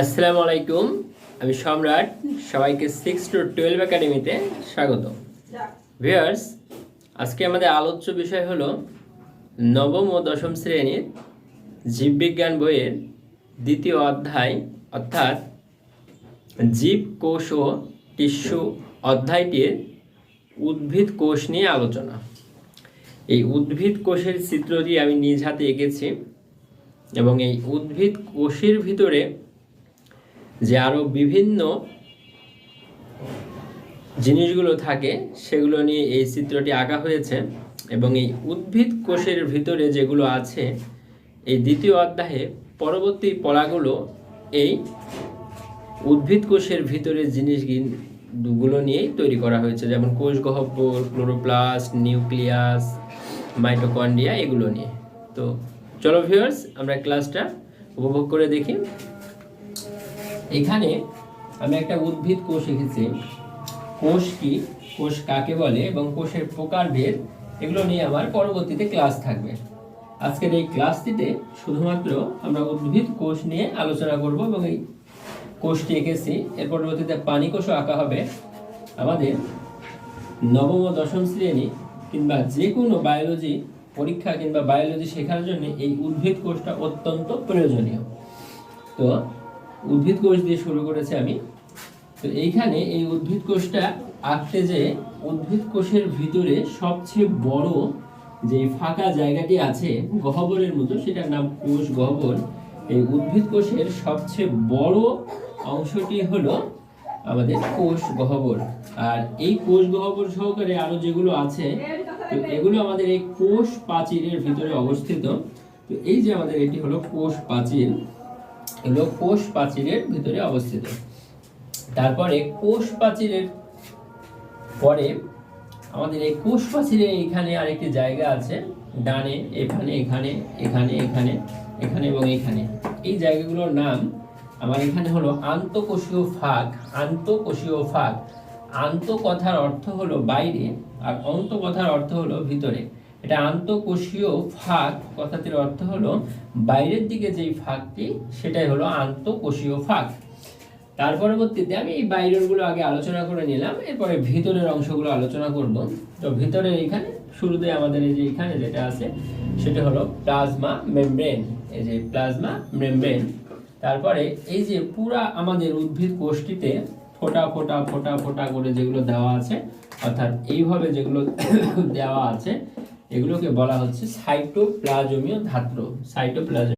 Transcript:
আসসালামু আলাইকুম, আমি সম্রাট। সবাইকে 6 to 12 একাডেমিতে স্বাগত। ভিউয়ার্স, আজকে আমাদের আলোচ্য বিষয় হলো নবম ও দশম শ্রেণীর জীববিজ্ঞান বইয়ের দ্বিতীয় অধ্যায় অর্থাৎ জীব কোষ ও টিস্যু অধ্যায়টির উদ্ভিদ কোষ নিয়ে আলোচনা। এই উদ্ভিদ কোষের চিত্রটি আমি নিজ হাতে এঁকেছি এবং এই উদ্ভিদ কোষের ভিতরে যে আরও বিভিন্ন জিনিসগুলো থাকে সেগুলো নিয়ে এই চিত্রটি আঁকা হয়েছে এবং এই উদ্ভিদ কোষের ভিতরে যেগুলো আছে এই দ্বিতীয় অধ্যায়ে পরবর্তী পড়াগুলো এই উদ্ভিদ কোষের ভিতরে জিনিসগুলো নিয়েই তৈরি করা হয়েছে, যেমন কোষ গহ্বর, ক্লোরোপ্লাস্ট, নিউক্লিয়াস, মাইটোকন্ড্রিয়া, এগুলো নিয়ে। তো চলো ভিউয়ার্স, আমরা ক্লাসটা উপভোগ করে দেখি। এখানে আমি একটা উদ্ভিদ কোষ এঁকেছি। কোষ কি, কোষ কাকে বলে এবং কোষের প্রকারভেদ, এগুলো নিয়ে আমার পরবর্তীতে ক্লাস থাকবে। আজকের এই ক্লাসটিতে শুধুমাত্র আমরা উদ্ভিদ কোষ নিয়ে আলোচনা করব এবং এই কোষটি এঁকেছি। এর পরবর্তীতে প্রাণী কোষও আঁকা হবে। আমাদের নবম ও দশম শ্রেণী কিংবা যে কোনো বায়োলজি পরীক্ষা কিংবা বায়োলজি শেখার জন্য এই উদ্ভিদ কোষটা অত্যন্ত প্রয়োজনীয়। তো উদ্ভিদ কোষ দিয়ে শুরু করেছি আমি। তো এইখানে এই উদ্ভিদ কোষটা আঁকতে যে উদ্ভিদ কোষের ভিতরে সবচেয়ে বড় যে ফাঁকা জায়গাটি আছে গহ্বরের মতো, সেটার নাম কোষ গহ্বর। এই উদ্ভিদ কোষের সবচেয়ে বড় অংশটি হলো আমাদের কোষ গহ্বর। আর এই কোষ গহ্বর সহকারে আরো যেগুলো আছে, তো এগুলো আমাদের এই কোষ প্রাচীরের ভিতরে অবস্থিত। তো এই যে আমাদের এটি হলো কোষ প্রাচীর, এগুলো কোষ প্রাচীরের ভিতরে অবস্থিত। তারপরে কোষ প্রাচীরের পরে আমাদের এই কোষ প্রাচীরে এখানে আরেকটি জায়গা আছে, ডানে, এখানে এখানে এখানে এখানে এখানে এবং এখানে। এই জায়গাগুলোর নাম আমার এখানে হলো আন্তঃকোষীয় ফাঁক। আন্তঃকোষীয় ফাঁক, আন্ত কথার অর্থ হলো বাইরে আর অন্ত কথার অর্থ হলো ভিতরে। এটা আন্তঃকোষীয় ফাঁক কথাটির অর্থ হলো বাইরের দিকে যেই ফাঁকটি, সেটাই হলো আন্তঃকোষীয় ফাঁক। তার পরবর্তীতে আমি এই বাইরেরগুলো আগে আলোচনা করে নিলাম, এরপরে ভিতরের অংশগুলো আলোচনা করব। তো ভিতরের এখানে শুরুতে আমাদের এই যে এখানে যেটা আছে সেটা হলো প্লাজমা মেমব্রেন। এই যে প্লাজমা মেমব্রেন। তারপরে এই যে পুরা আমাদের উদ্ভিদ কোষটিতে ফোঁটা ফোঁটা ফোঁটা ফোঁটা করে যেগুলো দেওয়া আছে, অর্থাৎ এইভাবে যেগুলো দেওয়া আছে, এগুলোকে বলা হচ্ছে সাইটোপ্লাজমীয় ধাত্র। সাইটোপ্লাজম